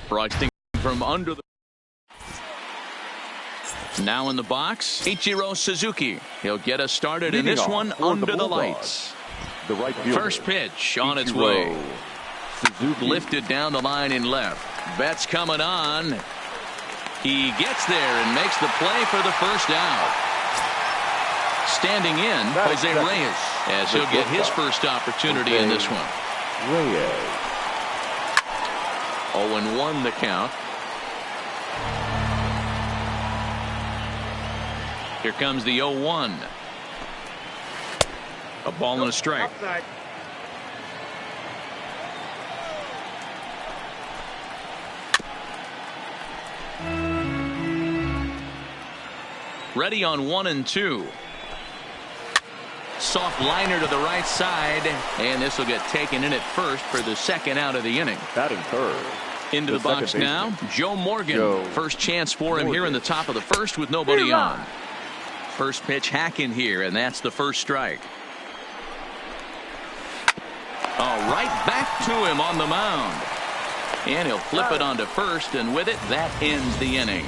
Broxton from under the. Now in the box, Ichiro Suzuki. He'll get us started in this one under the lights. First pitch on its way. Suzuki. Lifted down the line in left. Betts coming on. He gets there and makes the play for the first out. Standing in, Jose Reyes, as he'll get his first opportunity in this one. 0-1 the count. Here comes the 0-1. A ball and a strike. Ready on 1-2. Soft liner to the right side, and this will get taken in at first for the second out of the inning. Batting third. Into the box now, Joe Morgan. First chance for him here in the top of the first with nobody on. First pitch hacking here, and that's the first strike. Oh, right back to him on the mound. And he'll flip it onto first, and with it, that ends the inning.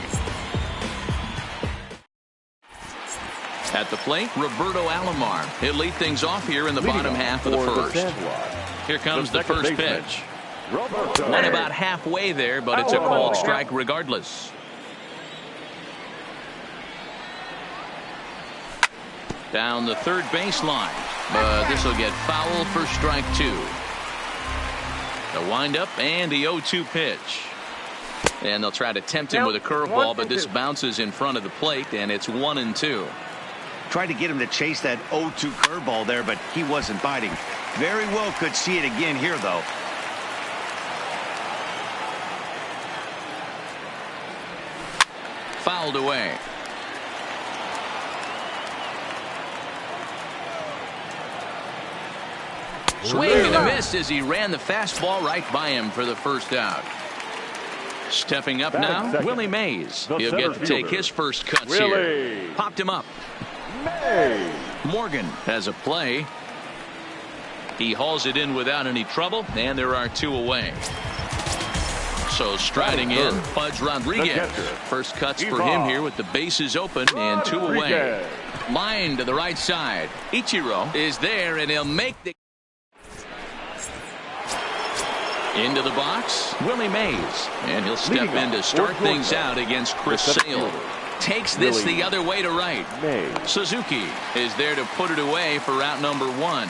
At the plate, Roberto Alomar. He'll lead things off here in the bottom half of the first. Here comes the first pitch. Went about halfway there, but it's a called strike regardless. Down the third baseline, but this will get foul for strike two. The windup and the 0-2 pitch. And they'll try to tempt him with a curveball, but this bounces in front of the plate, and it's 1-2. Tried to get him to chase that 0-2 curveball there, but he wasn't biting. Very well could see it again here, though. Fouled away. Swing and a miss as he ran the fastball right by him for the first out. Stepping up now, Willie Mays. He'll get to take his first cuts here. Popped him up. Morgan has a play. He hauls it in without any trouble, and there are two away. So striding in, Pudge Rodriguez. First cuts for him here with the bases open and two away. Line to the right side. Ichiro is there, and he'll make the. Into the box, Willie Mays, and he'll step in to start things out against Chris Sale. Takes this the other way to right. Suzuki is there to put it away for out number one.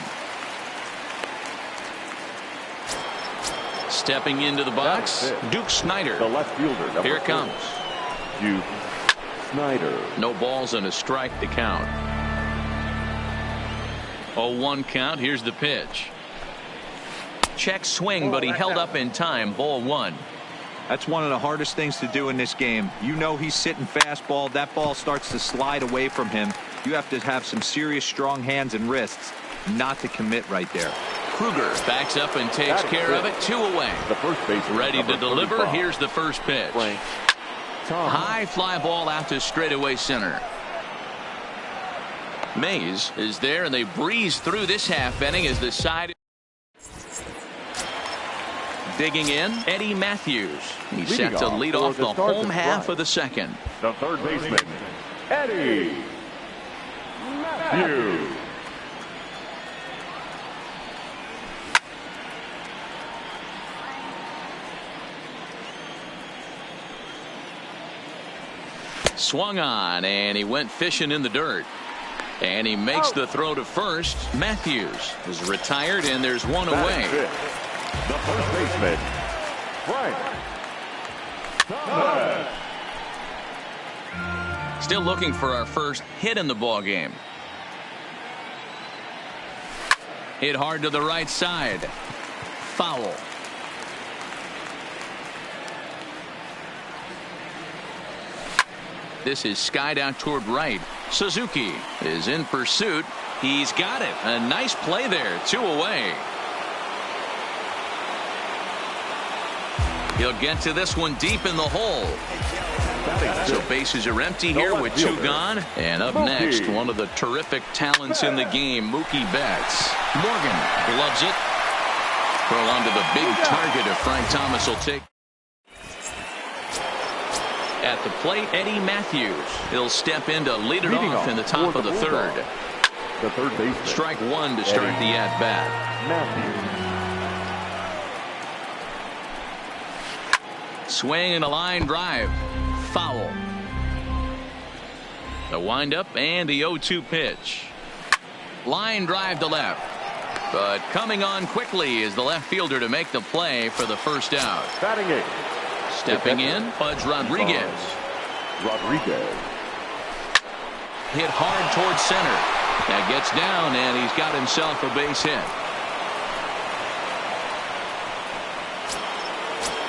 Stepping into the box, Duke Snider. The left fielder. Here it comes. Duke Snider. No balls and a strike to count. 0-1 count. Here's the pitch. Check swing, but he held up in time. Ball one. That's one of the hardest things to do in this game. You know he's sitting fastball. That ball starts to slide away from him. You have to have some serious strong hands and wrists not to commit right there. Kruger backs up and takes care of it. Two away. The first base ready to deliver. 35. Here's the first pitch. High fly ball out to straightaway center. Mays is there, and they breeze through this half inning as the side. Digging in, Eddie Matthews. He's set to lead off the home half of the second. The third baseman, Eddie Matthews. Swung on, and he went fishing in the dirt. And he makes the throw to first. Matthews is retired, and there's one away. The first baseman, Frank Thomas. Still looking for our first hit in the ball game. Hit hard to the right side. Foul. This is skied out toward right. Suzuki is in pursuit. He's got it. A nice play there. Two away. He'll get to this one deep in the hole. So bases are empty here with two gone. And up next, one of the terrific talents in the game, Mookie Betts. Morgan gloves it. Throw onto the big target if Frank Thomas will take. At the plate, Eddie Matthews. He'll step in to lead it off in the top of the third. The third baseman. Strike one to start the at-bat. Matthews. Swing and a line drive. Foul. The windup and the 0-2 pitch. Line drive to left. But coming on quickly is the left fielder to make the play for the first out. Batting eighth. Stepping in, Pudge Rodriguez. Rodriguez. Hit hard towards center. That gets down, and he's got himself a base hit.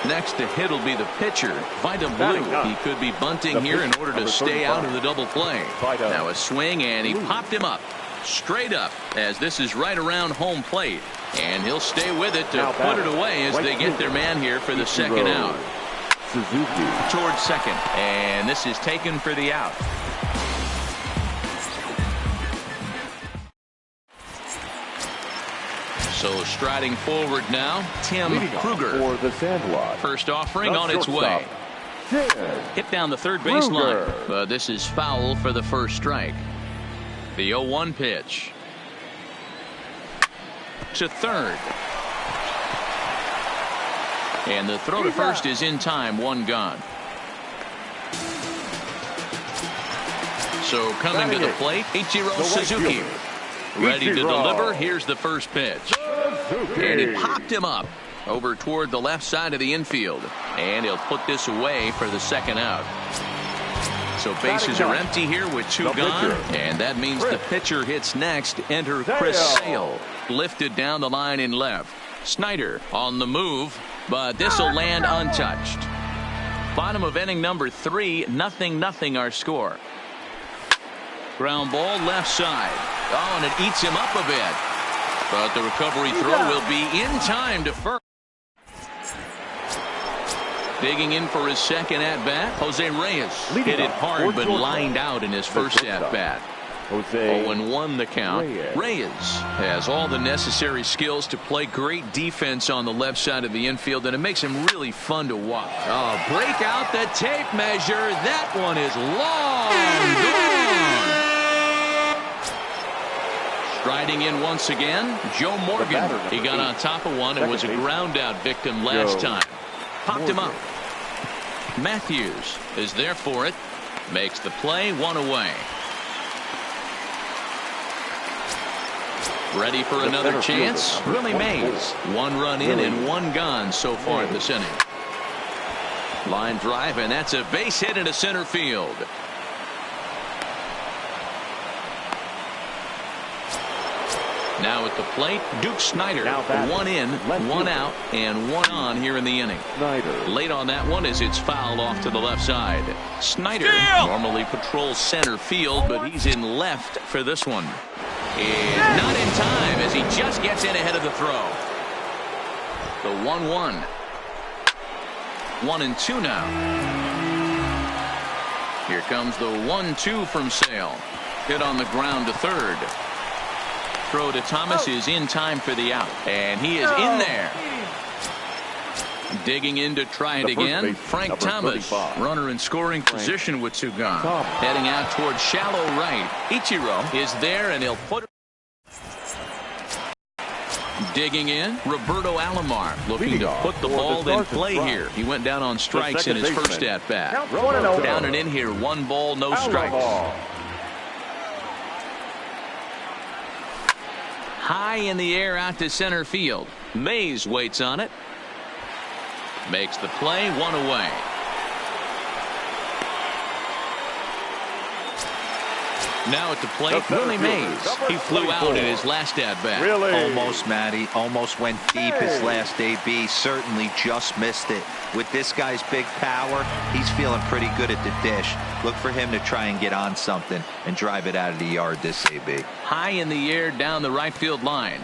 Next to hit will be the pitcher, Vida Blue. He could be bunting here in order to stay out of the double play. Now a swing, and he popped him up. Straight up, as this is right around home plate. And he'll stay with it to put it away as they get their man here for the second out. Suzuki. Towards second, and this is taken for the out. So striding forward now, Tim Kruger. For the Sandlot. First offering on its way. Hit down the third baseline, but this is foul for the first strike. The 0-1 pitch. To third. And the throw to first is in time, one gone. So coming to the plate, Ichiro Suzuki. Ready to deliver. Here's the first pitch. And he popped him up over toward the left side of the infield. And he'll put this away for the second out. So bases are empty here with two gone. And that means the pitcher hits next. Enter Chris Sale. Lifted down the line in left. Snyder on the move, but this will land untouched. Bottom of inning number 3, 0-0 our score. Ground ball left side. Oh, and it eats him up a bit. But the recovery throw will be in time to first. Digging in for his second at-bat, Jose Reyes. Hit it hard but lined out in his first at-bat. 0-1 the count. Reyes has all the necessary skills to play great defense on the left side of the infield, and it makes him really fun to watch. Oh, break out the tape measure. That one is long gone. Striding in once again, Joe Morgan. He got on top of one and was a ground out victim last time. Popped him up. Matthews is there for it. Makes the play, one away. Ready for another chance. Willie Mays. One run in and one gone so far this inning. Line drive, and that's a base hit into center field. Now at the plate, Duke Snyder. One in, one out, and one on here in the inning. Late on that one as it's fouled off to the left side. Snyder normally patrols center field, but he's in left for this one. And not in time as he just gets in ahead of the throw. The 1-1. 1-2 now. Here comes the 1-2 from Sale. Hit on the ground to third. Throw to Thomas is in time for the out. And he is in there. Digging in to try it again. Frank Thomas, runner in scoring position with two gone. Heading out towards shallow right. Ichiro is there, and he'll put it. Digging in, Roberto Alomar looking to put the ball in play here. He went down on strikes in his first at bat. Down and in here, 1 ball, no strikes. High in the air out to center field. Mays waits on it. Makes the play, one away. Now at the plate, Willie Mays. He flew out in his last at-bat. Almost, Matty. Almost went deep his last AB. Certainly just missed it. With this guy's big power, he's feeling pretty good at the dish. Look for him to try and get on something and drive it out of the yard this AB. High in the air down the right field line.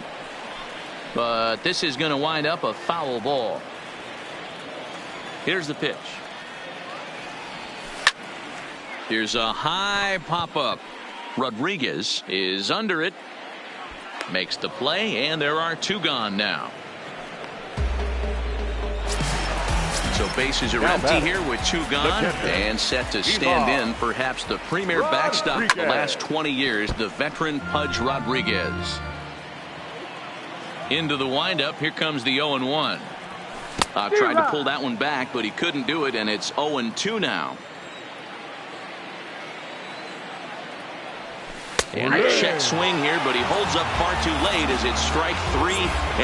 But this is going to wind up a foul ball. Here's the pitch. Here's a high pop-up. Rodriguez is under it. Makes the play, and there are two gone now. So bases are empty here with 2 gone and set to stand in perhaps the premier backstop of the last 20 years, the veteran Pudge Rodriguez. Into the windup. Here comes the 0-1. Tried to pull that one back, but he couldn't do it, and it's 0-2 now. And a check swing here, but he holds up far too late as it's strike 3,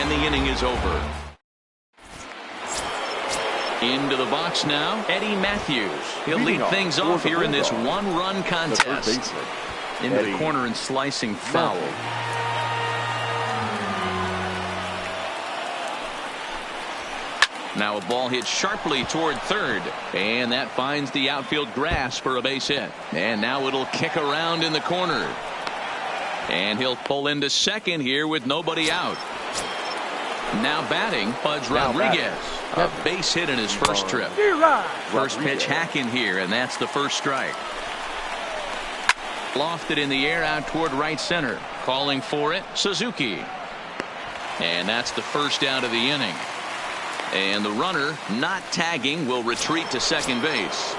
and the inning is over. Into the box now, Eddie Matthews. He'll lead things off here in this 1-run contest. Into the corner and slicing foul. Now a ball hit sharply toward third, and that finds the outfield grass for a base hit. And now it'll kick around in the corner. And he'll pull into second here with nobody out. Now batting, Pudge Rodriguez. A base hit in his first trip. First pitch hacking here, and that's the first strike. Lofted in the air out toward right center. Calling for it, Suzuki. And that's the first out of the inning. And the runner, not tagging, will retreat to second base.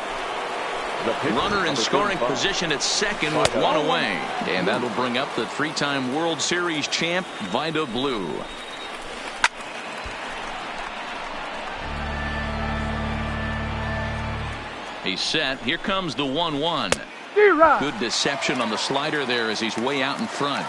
Runner in scoring position at second with 1 away. And that'll bring up the 3-time World Series champ, Vida Blue. He's set. Here comes the 1-1. Good deception on the slider there as he's way out in front.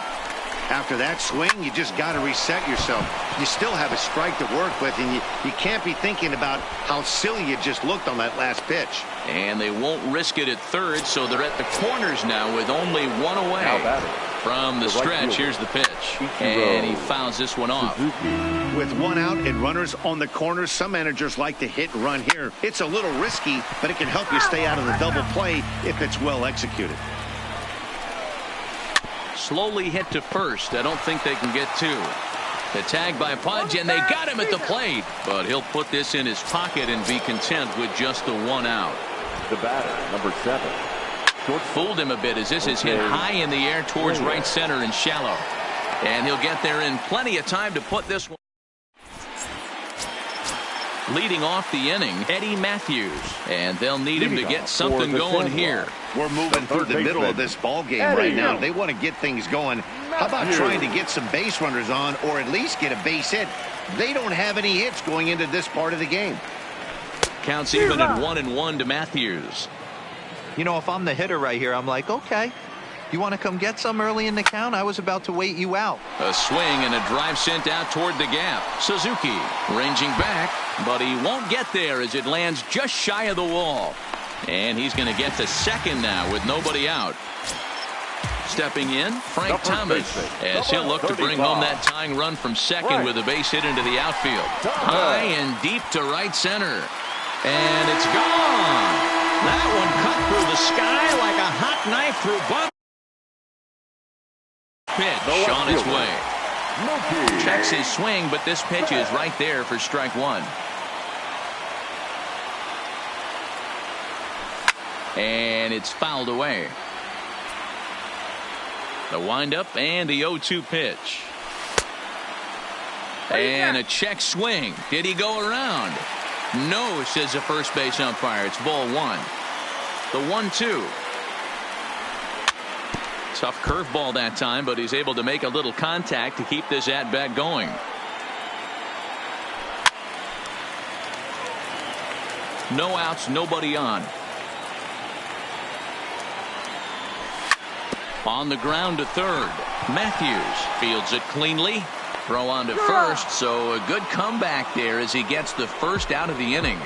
After that swing, you just got to reset yourself. You still have a strike to work with, and you can't be thinking about how silly you just looked on that last pitch. And they won't risk it at third, so they're at the corners now with only 1 away. From the stretch, here's the pitch. And he fouls this one off. With 1 out and runners on the corners, some managers like to hit and run here. It's a little risky, but it can help you stay out of the double play if it's well executed. Slowly hit to first. I don't think they can get 2. The tag by Pudge, and they got him at the plate. But he'll put this in his pocket and be content with just the 1 out. The batter, number 7. Fooled him a bit as this is hit high in the air towards right center and shallow. And he'll get there in plenty of time to put this one. Leading off the inning, Eddie Matthews. And they'll need him to get something going here. We're moving through the middle of this ball game right now. They want to get things going. How about trying to get some base runners on, or at least get a base hit? They don't have any hits going into this part of the game. Counts even at 1-1 to Matthews. You know, if I'm the hitter right here, I'm like, okay, you want to come get some early in the count? I was about to wait you out. A swing and a drive sent out toward the gap. Suzuki ranging back, but he won't get there as it lands just shy of the wall. And he's going to get to second now with nobody out. Stepping in, Frank Thomas, as he'll look to bring home that tying run from second with a base hit into the outfield. High and deep to right center. And it's gone. That one cut through the sky like a hot knife through butter. Pitch on its way. Checks his swing, but this pitch is right there for strike 1. And it's fouled away. The windup and the 0-2 pitch. And a check swing. Did he go around? No, says the first base umpire. It's ball 1. The 1-2. Tough curveball that time, but he's able to make a little contact to keep this at-bat going. No outs, nobody on. On the ground to third. Matthews fields it cleanly. Throw on to first, so a good comeback there as he gets the first out of the inning.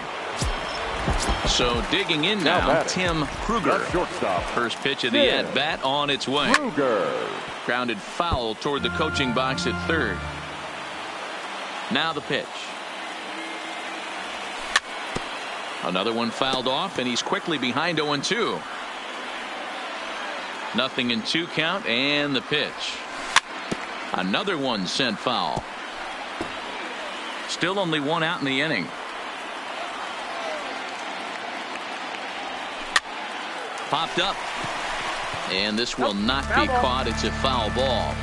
So digging in now, Tim Kruger. First pitch of the at-bat on its way. Grounded foul toward the coaching box at third. Now the pitch. Another one fouled off, and he's quickly behind 0-2. Nothing in 2 count, and the pitch. Another one sent foul. Still only 1 out in the inning. Popped up. And this will not be caught. It's a foul ball.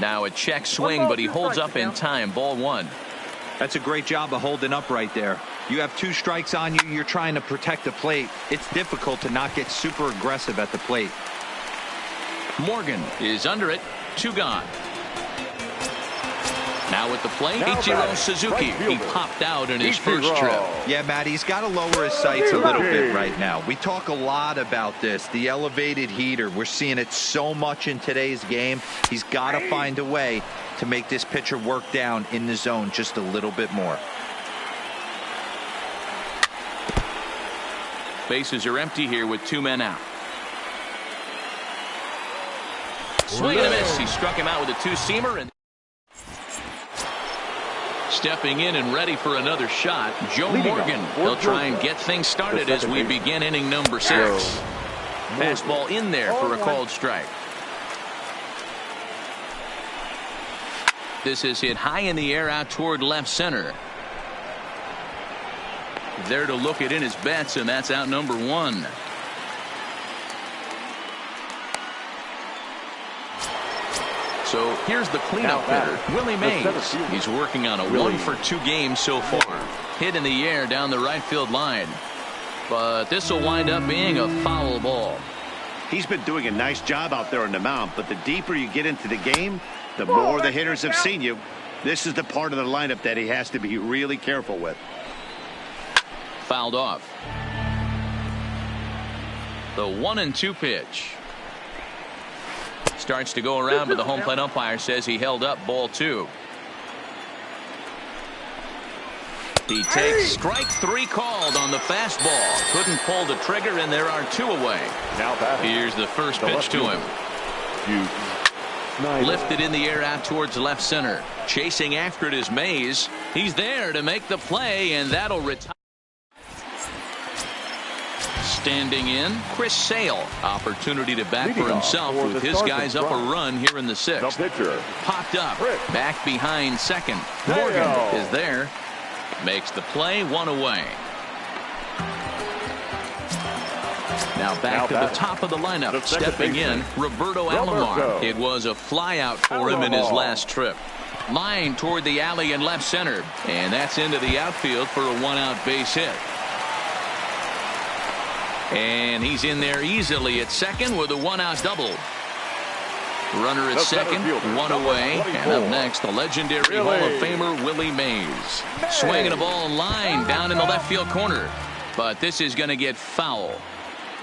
Now a check swing, but he holds up in time. Ball one. That's a great job of holding up right there. You have 2 strikes on you. You're trying to protect the plate. It's difficult to not get super aggressive at the plate. Morgan is under it. 2 gone. Now at the plate, Ichiro Suzuki. He popped out in his first trip. Yeah, Matt, he's got to lower his sights a little bit right now. We talk a lot about this, the elevated heater. We're seeing it so much in today's game. He's got to find a way to make this pitcher work down in the zone just a little bit more. Bases are empty here with 2 men out. Swing and a miss. He struck him out with a 2-seamer. And stepping in and ready for another shot, Joe Morgan. He'll try and get things started as we begin inning number 6. Fastball in there for a called strike. This is hit high in the air out toward left center. There to look it in his bets, and that's out number 1. So here's the cleanup hitter, Willie Mays. He's working on a 1-for-2 game so far. Hit in the air down the right field line. But this will wind up being a foul ball. He's been doing a nice job out there on the mound, but the deeper you get into the game, the more the hitters have seen you. This is the part of the lineup that he has to be really careful with. Fouled off. The 1-2 pitch. Starts to go around, but the home plate umpire says he held up. Ball 2. He takes strike 3 called on the fastball. Couldn't pull the trigger, and there are 2 away. Here's the first pitch to him. Lifted in the air out towards left center. Chasing after it is Mays. He's there to make the play, and that'll retire. Standing in, Chris Sale. Opportunity to bat for himself with his guys up a run here in the 6th. Popped up, back behind second. Morgan is there. Makes the play, 1 away. Now back to the top of the lineup. Stepping in, Roberto Alomar. It was a flyout for him in his last trip. Line toward the alley in left center. And that's into the outfield for a 1-out base hit. And he's in there easily at second with a 1-out double. Runner at second, 1 away. And up next, the legendary Hall of Famer Willie Mays. Swinging a ball in line down in the left field corner. But this is going to get foul.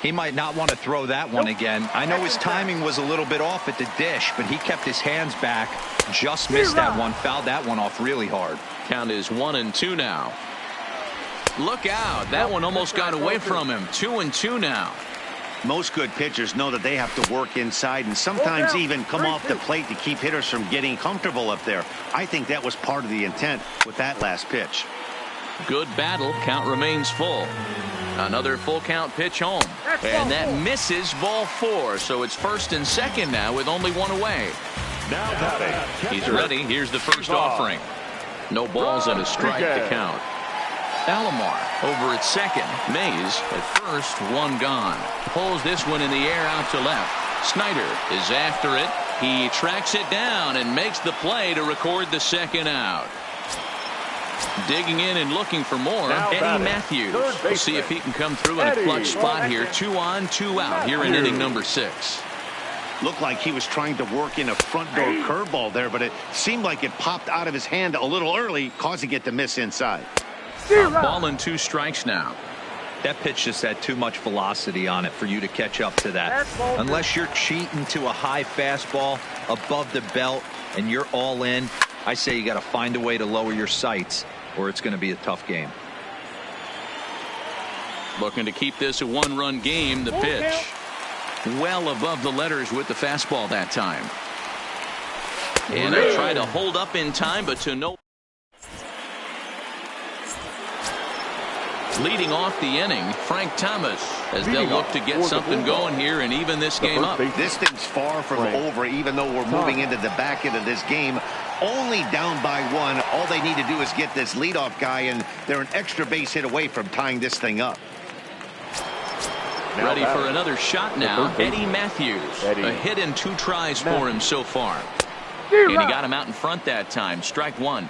He might not want to throw that one again. I know his timing was a little bit off at the dish, but he kept his hands back. Just missed that one. Fouled that one off really hard. Count is 1-2 now. Look out. That one almost got away from him. 2-2 now. Most good pitchers know that they have to work inside and sometimes even come off the plate to keep hitters from getting comfortable up there. I think that was part of the intent with that last pitch. Good battle. Count remains full. Another full count pitch home. And that misses. Ball 4. So it's first and second now with only 1 away. Now batting. He's ready. Here's the first offering. No balls and a strike to count. Alomar over at second. Mays at first. 1 gone. Pulls this one in the air out to left. Snyder is after it. He tracks it down and makes the play to record the 2nd out. Digging in and looking for more, Eddie Matthews. We'll see if he can come through in a clutch spot here. 2 on, 2 out here in inning number 6. Looked like he was trying to work in a front door curveball there, but it seemed like it popped out of his hand a little early, causing it to miss inside. Ball and 2 strikes now. That pitch just had too much velocity on it for you to catch up to that. Unless you're cheating to a high fastball above the belt and you're all in, I say you got to find a way to lower your sights or it's going to be a tough game. Looking to keep this a 1-run game. The pitch well above the letters with the fastball that time. And they try to hold up in time, but to no. Leading off the inning, Frank Thomas, as they'll look to get something going here and even this game up. This thing's far from over, even though we're moving into the back end of this game. Only down by 1. All they need to do is get this leadoff guy, and they're an extra base hit away from tying this thing up. Ready for another shot now, Eddie Matthews. A hit and 2 tries for him so far. And he got him out in front that time. Strike one.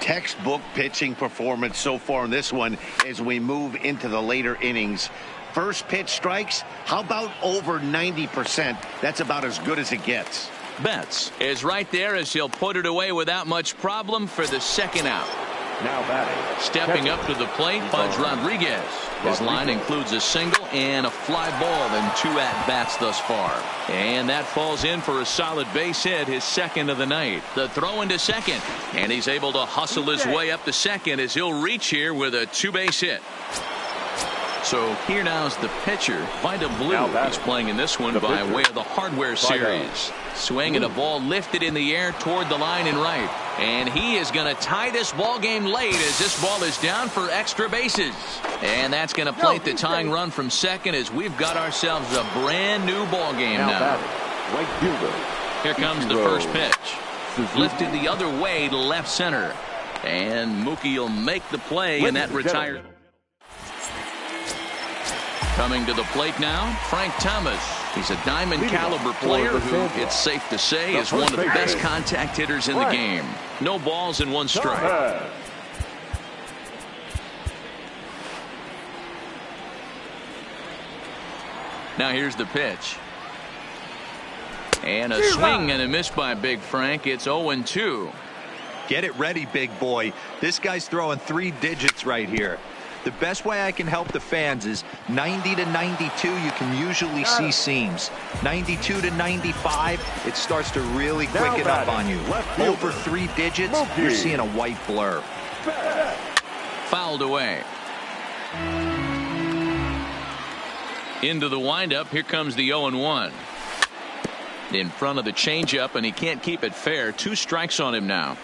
Textbook pitching performance so far in this one as we move into the later innings. First pitch strikes, how about over 90%? That's about as good as it gets. Betts is right there as he'll put it away without much problem for the second out. Now batting. Stepping up to the plate, Pudge Rodriguez. His line includes a single and a fly ball in 2 at-bats thus far. And that falls in for a solid base hit, his second of the night. The throw into second, and he's able to hustle his way up to second as he'll reach here with a 2-base hit. So here now is the pitcher, Vida Blue. He's playing in this one by way of the Hardware Series. Swinging a ball lifted in the air toward the line and right. And he is going to tie this ball game late as this ball is down for extra bases. And that's going to plate the tying run from second as we've got ourselves a brand new ball game now. Here comes the first pitch. Lifted the other way to left center. And Mookie will make the play, and that retired. Coming to the plate now, Frank Thomas. He's a diamond caliber player who, it's safe to say, is one of the best contact hitters in the game. No balls and 1 strike. Now here's the pitch. And a swing and a miss by Big Frank. It's 0-2. Get it ready, big boy. This guy's throwing 3 digits right here. The best way I can help the fans is 90 to 92. You can usually see seams. 92 to 95, it starts to really quicken up on you. Over 3 digits, you're seeing a white blur. Fouled away. Into the windup. Here comes the 0-1. In front of the changeup, and he can't keep it fair. 2 strikes on him now.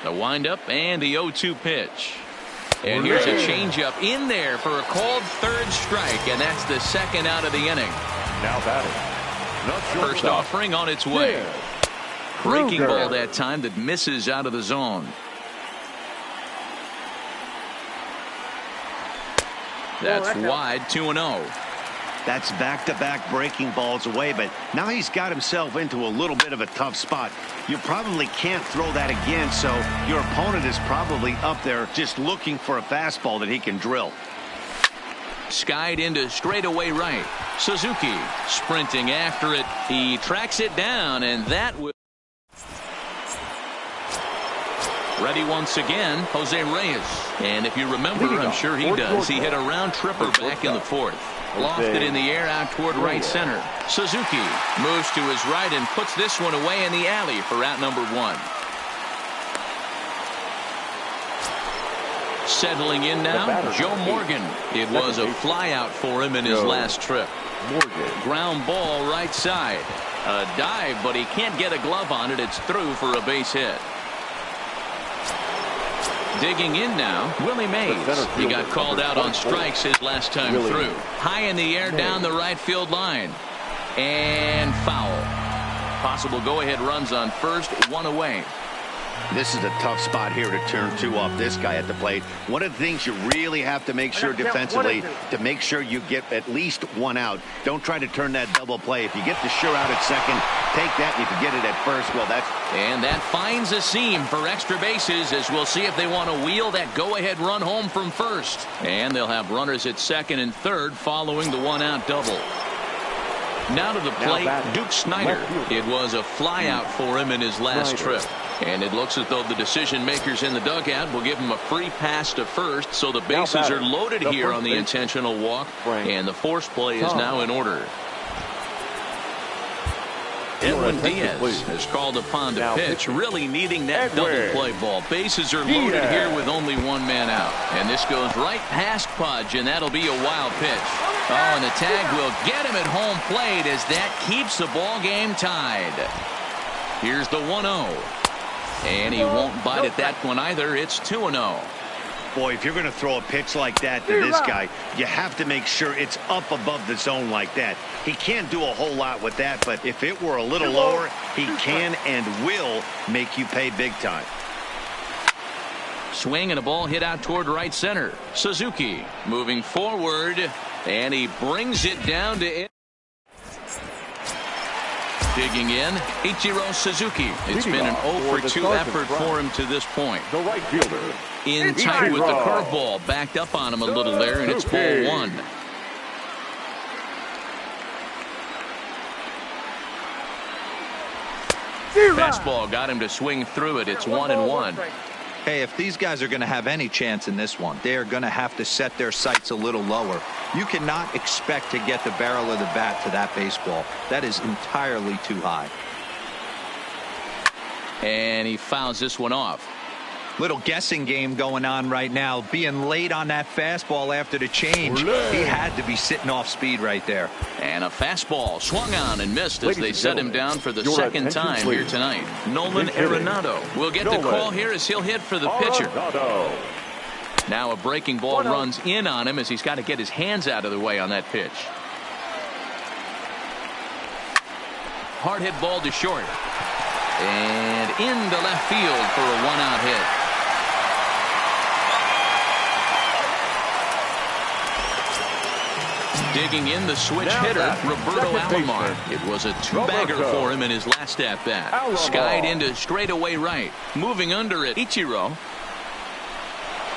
The windup and the 0-2 pitch. And here's a changeup in there for a called 3rd strike, and that's the 2nd out of the inning. Now batting. First offering on its way. Breaking ball that time that misses out of the zone. That's wide, 2-0. That's back-to-back breaking balls away, but now he's got himself into a little bit of a tough spot. You probably can't throw that again, so your opponent is probably up there just looking for a fastball that he can drill. Skied into straightaway right. Suzuki sprinting after it. He tracks it down, and that will. Ready once again, Jose Reyes. And if you remember, I'm sure he does, he hit a round tripper back in the 4th. Lofted in the air out toward right center. Suzuki moves to his right and puts this one away in the alley for out number 1. Settling in now, Joe Morgan. It was a fly out for him in his last trip. Ground ball right side. A dive, but he can't get a glove on it. It's through for a base hit. Digging in now, Willie Mays. He got called out on strikes his last time through. High in the air down the right field line. And foul. Possible go-ahead runs on first, 1 away. This is a tough spot here to turn 2 off this guy at the plate. One of the things you really have to make sure defensively to make sure you get at least 1 out. Don't try to turn that double play. If you get the sure out at second, take that. If you get it at first, well, that's. And that finds a seam for extra bases as we'll see if they want to wheel that go-ahead run home from first. And they'll have runners at second and third following the 1-out double. Now to the plate, Duke Snider. It was a fly out for him in his last trip. And it looks as though the decision makers in the dugout will give him a free pass to first, so the bases are loaded here on the intentional walk, and the force play is now in order. Edwin Diaz has called upon to pitch, really needing that double play ball. Bases are loaded here with only 1 man out. And this goes right past Pudge, and that'll be a wild pitch. Oh, and the tag will get him at home plate as that keeps the ball game tied. Here's the 1-0. And he won't bite at that one either. It's 2-0. Boy, if you're going to throw a pitch like that to this guy, you have to make sure it's up above the zone like that. He can't do a whole lot with that, but if it were a little lower, he can and will make you pay big time. Swing and a ball hit out toward right center. Suzuki moving forward, and he brings it down to it. Digging in, Ichiro Suzuki. It's been an 0-for-2 effort for him to this point. The right fielder. In tight with the curveball. Backed up on him a little there, and it's ball one. Fastball got him to swing through it. It's 1-1. Hey, if these guys are going to have any chance in this one, they are going to have to set their sights a little lower. You cannot expect to get the barrel of the bat to that baseball. That is entirely too high. And he fouls this one off. Little guessing game going on right now. Being late on that fastball after the change. He had to be sitting off speed right there. And a fastball swung on and missed as they set him down for the second time here tonight. Nolan Arenado will get the call here as he'll hit for the pitcher. Now a breaking ball runs in on him as he's got to get his hands out of the way on that pitch. Hard hit ball to short. And into left field for a one-out hit. Digging in the switch hitter, Roberto Alomar. It was a two-bagger for him in his last at-bat. Skied into straightaway right. Moving under it, Ichiro.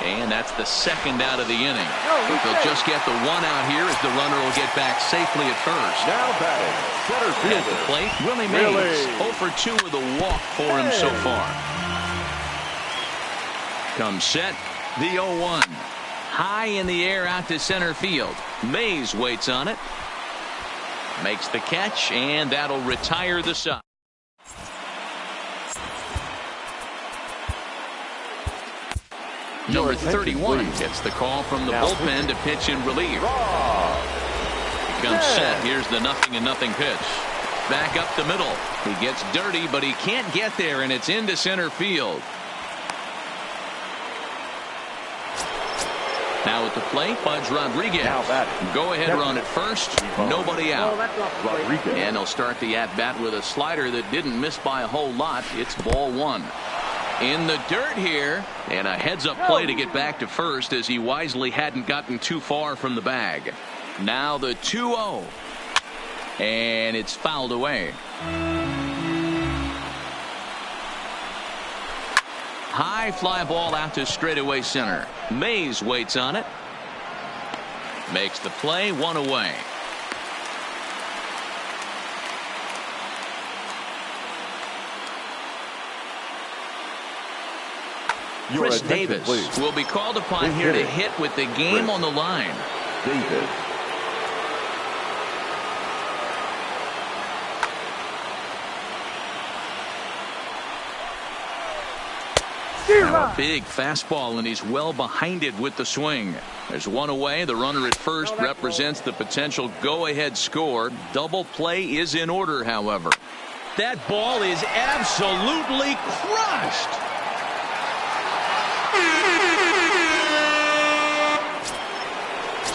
And that's the second out of the inning. They'll just get the one out here as the runner will get back safely at first. Now batting, center fielder. At the plate, Willie Mays. 0-for-2 with a walk for him so far. Comes set, the 0-1. High in the air out to center field. Mays waits on it. Makes the catch, and that'll retire the side. Number 31 gets the call from the bullpen to pitch in relief. He comes set. Here's the 0-0 pitch. Back up the middle. He gets dirty, but he can't get there, and it's into center field. Now at the plate, Pudge Rodriguez. Go ahead run at first. Nobody out. And he'll start the at-bat with a slider that didn't miss by a whole lot. It's ball one. In the dirt here, and a heads-up play to get back to first as he wisely hadn't gotten too far from the bag. Now the 2-0. And it's fouled away. High fly ball out to straightaway center. Mays waits on it. Makes the play, one away. Chris Davis will be called upon here to hit with the game on the line. Davis. Now a big fastball, and he's well behind it with the swing. There's one away. The runner at first represents the potential go-ahead score. Double play is in order, however. That ball is absolutely crushed.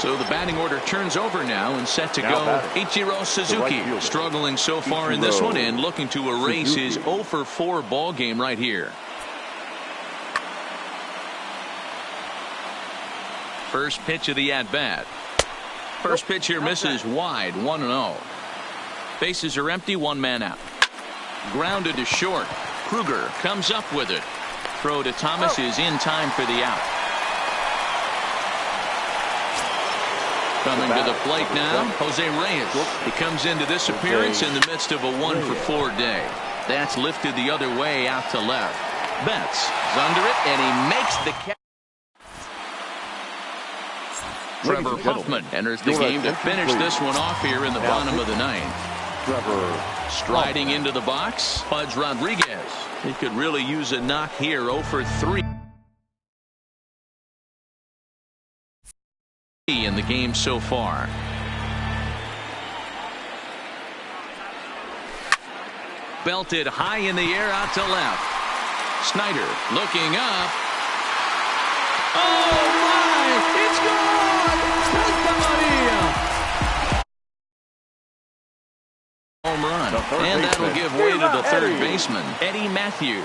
So the batting order turns over now and set to go. Ichiro Suzuki struggling so far in this one and looking to erase his 0-for-4 ball game right here. First pitch of the at-bat. First pitch here misses wide, 1-0. Bases are empty, one man out. Grounded to short. Kruger comes up with it. Throw to Thomas is in time for the out. Coming to the plate now, Jose Reyes. He comes into this appearance in the midst of a 1-for-4 day. That's lifted the other way out to left. Betts is under it, and he makes the catch. Trevor Hoffman enters the game to finish this one off here in the bottom of the ninth. Striding into the box, Pudge Rodriguez. He could really use a knock here, 0-for-3 in the game so far. Belted high in the air out to left. Snyder looking up. Oh my! It's gone! Home run, and that'll give way to the third baseman, Eddie Matthews.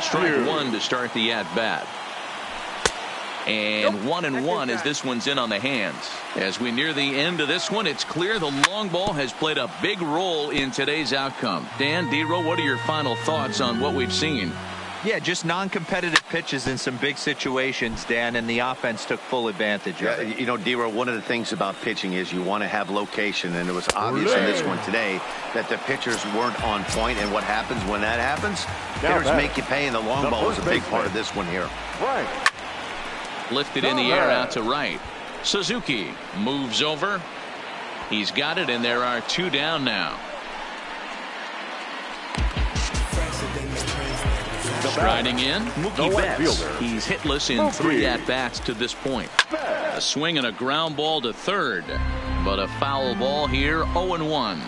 Strike one to start the at-bat. And 1-1 as this one's in on the hands. As we near the end of this one, it's clear the long ball has played a big role in today's outcome. Dan, D-Row, what are your final thoughts on what we've seen? Yeah, just non-competitive pitches in some big situations, Dan, and the offense took full advantage of it. You know, D-Row, one of the things about pitching is you want to have location, and it was obvious in this one today that the pitchers weren't on point, and what happens when that happens? Hitters make you pay, and the long ball was a big part of this one here. Right. Lifted in the air out to right. Suzuki moves over. He's got it, and there are 2 down now. Striding in, Mookie Betts. He's hitless in 3 at-bats to this point. A swing and a ground ball to third, but a foul ball here, 0-1.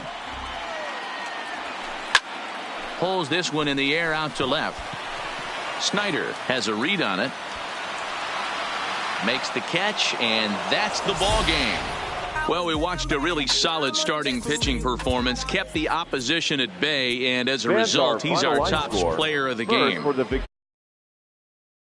Pulls this one in the air out to left. Snyder has a read on it. Makes the catch, and that's the ball game. Well, we watched a really solid starting pitching performance, kept the opposition at bay, and as a result, he's our top player of the game.